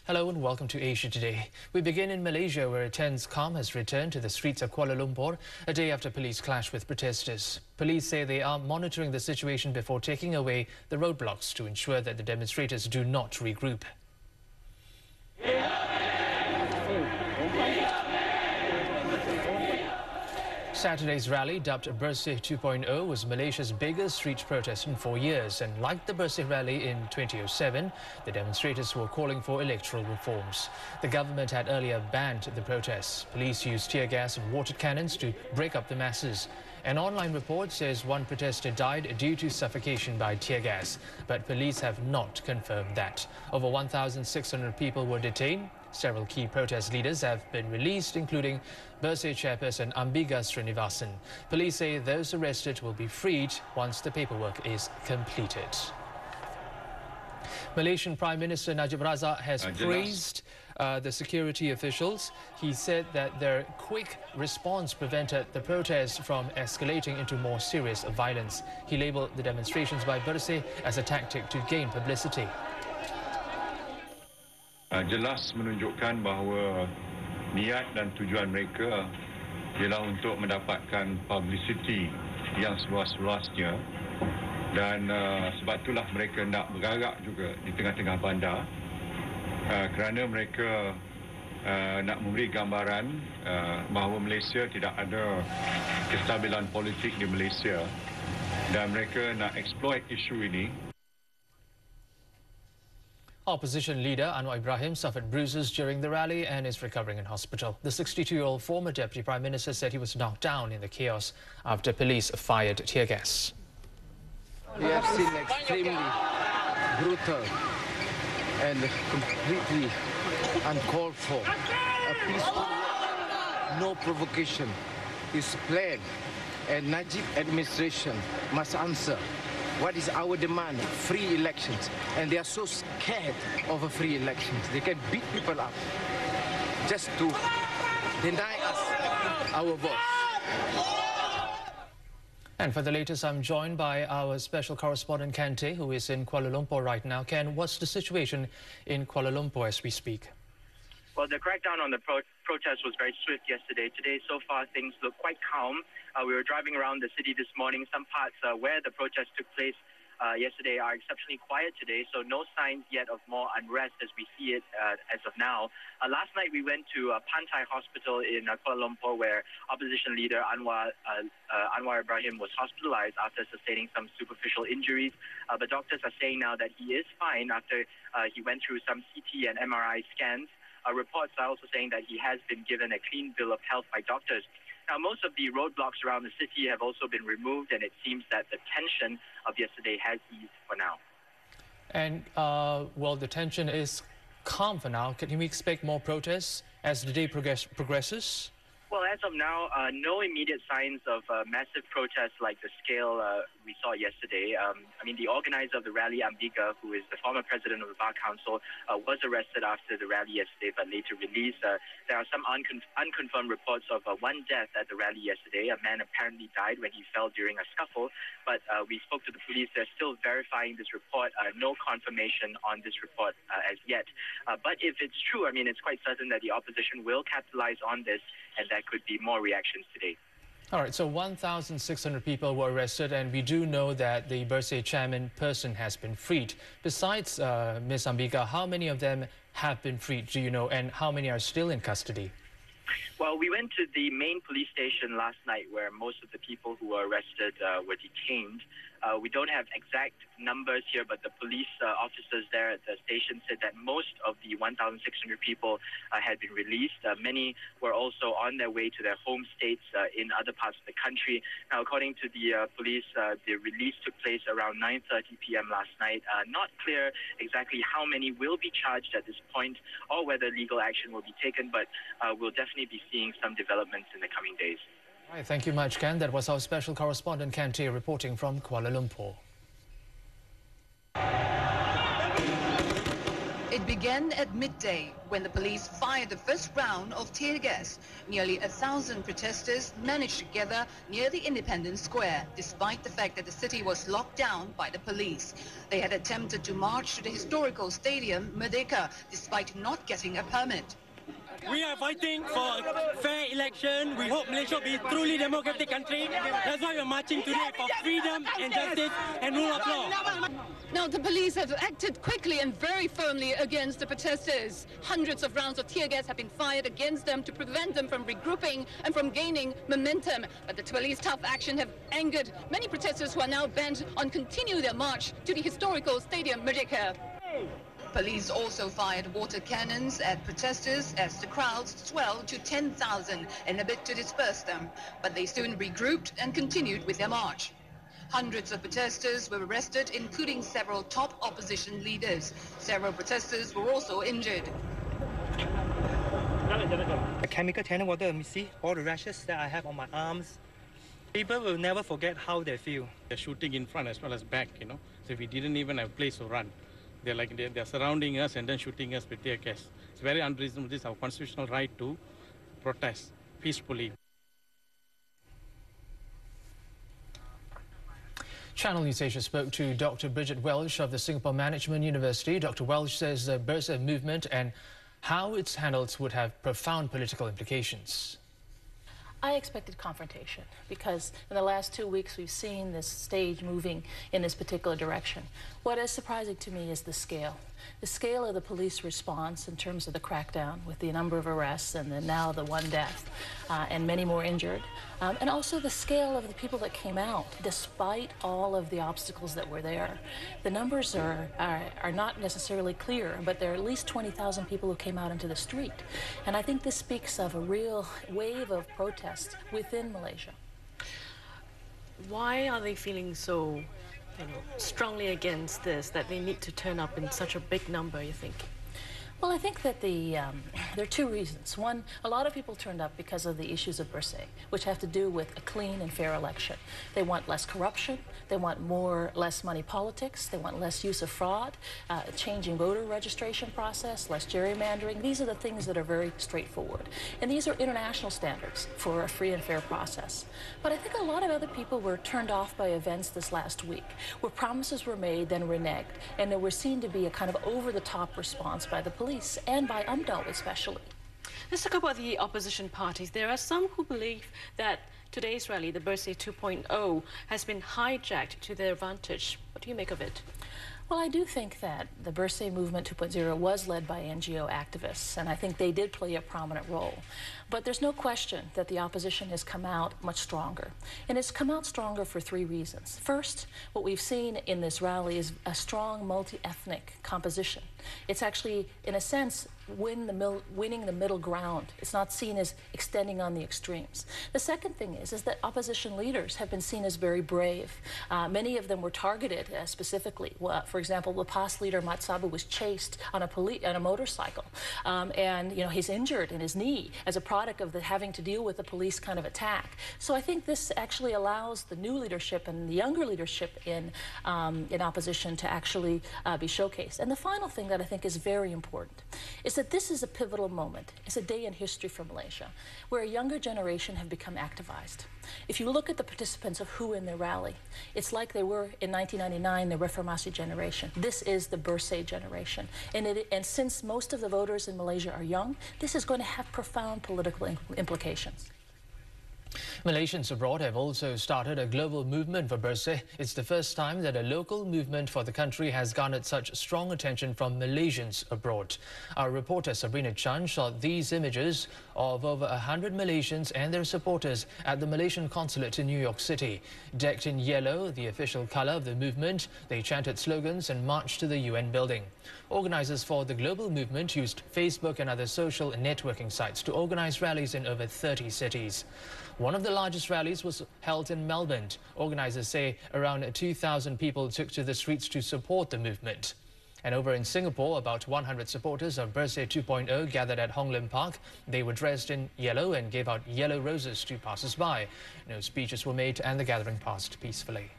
Hello and welcome to Asia Today. We begin in Malaysia, where a tense calm has returned to the streets of Kuala Lumpur a day after police clashed with protesters. Police say they are monitoring the situation before taking away the roadblocks to ensure that the demonstrators do not regroup. Saturday's rally, dubbed Bersih 2.0, was Malaysia's biggest street protest in 4 years. And like the Bersih rally in 2007, the demonstrators were calling for electoral reforms. The government had earlier banned the protests. Police used tear gas and water cannons to break up the masses. An online report says one protester died due to suffocation by tear gas, but police have not confirmed that. Over 1,600 people were detained. Several key protest leaders have been released, including Bersih chairperson Ambiga Srinivasan. Police say those arrested will be freed once the paperwork is completed. Malaysian Prime Minister Najib Razak has praised the security officials. He said that their quick response prevented the protests from escalating into more serious violence. He labelled the demonstrations by Bersih as a tactic to gain publicity. Jelas menunjukkan bahawa niat dan tujuan mereka ialah untuk mendapatkan publicity yang seluas-luasnya, dan sebab itulah mereka nak bergerak juga di tengah-tengah bandar kerana mereka nak memberi gambaran bahawa Malaysia tidak ada kestabilan politik di Malaysia, dan mereka nak exploit isu ini. Opposition leader Anwar Ibrahim suffered bruises during the rally and is recovering in hospital. The 62-year-old former Deputy Prime Minister said he was knocked down in the chaos after police fired tear gas. We have seen extremely brutal and completely uncalled for. A peaceful, no provocation is planned, and Najib administration must answer. What is our demand? Free elections. And they are so scared of a free elections. They can beat people up just to deny us our vote. And for the latest, I'm joined by our special correspondent Ken Tay, who is in Kuala Lumpur right now. Ken, what's the situation in Kuala Lumpur as we speak? Well, the crackdown on the protest was very swift yesterday. Today, so far, things look quite calm. We were driving around the city this morning. Some parts where the protest took place yesterday are exceptionally quiet today, so no signs yet of more unrest as we see it as of now. Last night, we went to Pantai Hospital in Kuala Lumpur, where opposition leader Anwar Ibrahim was hospitalized after sustaining some superficial injuries. But doctors are saying now that he is fine after he went through some CT and MRI scans. Reports are also saying that he has been given a clean bill of health by doctors. Now, most of the roadblocks around the city have also been removed, and it seems that the tension of yesterday has eased for now. And, well, the tension is calm for now. Can we expect more protests as the day progresses? Well, as of now, no immediate signs of massive protests like the scale we saw yesterday. The organizer of the rally, Ambiga, who is the former president of the Bar Council, was arrested after the rally yesterday, but later released. There are some unconfirmed reports of one death at the rally yesterday. A man apparently died when he fell during a scuffle, but we spoke to the police. They're still verifying this report. No confirmation on this report as yet. But if it's true, it's quite certain that the opposition will capitalize on this, and that could be more reactions today. All right, so 1,600 people were arrested, and we do know that the Bersih chairman person has been freed. Besides Ms. Ambiga, how many of them have been freed, do you know, and how many are still in custody? Well, we went to the main police station last night where most of the people who were arrested were detained. We don't have exact numbers here, but the police officers there at the station said that most of the 1,600 people had been released. Many were also on their way to their home states in other parts of the country. Now, according to the police, the release took place around 9:30 p.m. last night. Not clear exactly how many will be charged at this point or whether legal action will be taken, but we'll definitely be seeing some developments in the coming days. All right, thank you much, Ken. That was our special correspondent, Ken Tay, reporting from Kuala Lumpur. It It began at midday when the police fired the first round of tear gas. Nearly 1,000 protesters managed to gather near the Independence Square, despite the fact that the city was locked down by the police. They had attempted to march to the historical stadium Merdeka, despite not getting a permit. We are fighting for a fair election. We hope Malaysia will be a truly democratic country. That's why we're marching today for freedom and justice and rule of law. Now, the police have acted quickly and very firmly against the protesters. Hundreds of rounds of tear gas have been fired against them to prevent them from regrouping and from gaining momentum. But the police tough action have angered many protesters who are now bent on continuing their march to the historical stadium Merdeka. Police also fired water cannons at protesters as the crowds swelled to 10,000 in a bid to disperse them. But they soon regrouped and continued with their march. Hundreds of protesters were arrested, including several top opposition leaders. Several protesters were also injured. The chemical tanning water, you see all the rashes that I have on my arms. People will never forget how they feel. They're shooting in front as well as back, you know. So we didn't even have a place to run. They're surrounding us and then shooting us with tear gas. It's very unreasonable. This is our constitutional right to protest peacefully. Channel News Asia spoke to Dr. Bridget Welsh of the Singapore Management University. Dr. Welsh says the Bersih movement and how it's handled would have profound political implications. I expected confrontation because in the last 2 weeks we've seen this stage moving in this particular direction. What is surprising to me is the scale. The scale of the police response in terms of the crackdown with the number of arrests and now the one death and many more injured. And also the scale of the people that came out despite all of the obstacles that were there. The numbers are not necessarily clear, but there are at least 20,000 people who came out into the street. And I think this speaks of a real wave of protest within Malaysia. Why are they feeling so strongly against this, that they need to turn up in such a big number, you think? Well, I think that there are two reasons. One, a lot of people turned up because of the issues of Bersih, which have to do with a clean and fair election. They want less corruption, they want less money politics, they want less use of fraud, changing voter registration process, less gerrymandering. These are the things that are very straightforward. And these are international standards for a free and fair process. But I think a lot of other people were turned off by events this last week, where promises were made, then reneged, and there was seen to be a kind of over-the-top response by the police and by UMNO especially. Let's talk about the opposition parties. There are some who believe that today's rally, the Bersih 2.0, has been hijacked to their advantage. What do you make of it? Well, I do think that the Bersih Movement 2.0 was led by NGO activists, and I think they did play a prominent role. But there's no question that the opposition has come out much stronger. And it's come out stronger for three reasons. First, what we've seen in this rally is a strong multi-ethnic composition. It's actually, in a sense, winning the middle ground. It's not seen as extending on the extremes. The second thing is that opposition leaders have been seen as very brave. Many of them were targeted specifically. For example, the past leader Matsabu was chased on a motorcycle, and he's injured in his knee as a product of having to deal with the police kind of attack. So I think this actually allows the new leadership and the younger leadership in opposition to actually be showcased. And the final thing that I think is very important is that this is a pivotal moment. It's a day in history for Malaysia, where a younger generation have become activized. If you look at the participants of who in the rally, it's like they were in 1999, the Reformasi generation. This is the Bersih generation. And since most of the voters in Malaysia are young, this is going to have profound political implications. Malaysians abroad have also started a global movement for Bersih. It's the first time that a local movement for the country has garnered such strong attention from Malaysians abroad. Our reporter Sabrina Chan shot these images of over 100 Malaysians and their supporters at the Malaysian consulate in New York City. Decked in yellow, the official color of the movement, they chanted slogans and marched to the UN building. Organizers for the global movement used Facebook and other social networking sites to organize rallies in over 30 cities. One of the largest rallies was held in Melbourne. Organizers say around 2,000 people took to the streets to support the movement. And over in Singapore, about 100 supporters of Bersih 2.0 gathered at Hong Lim Park. They were dressed in yellow and gave out yellow roses to passers-by. No speeches were made and the gathering passed peacefully.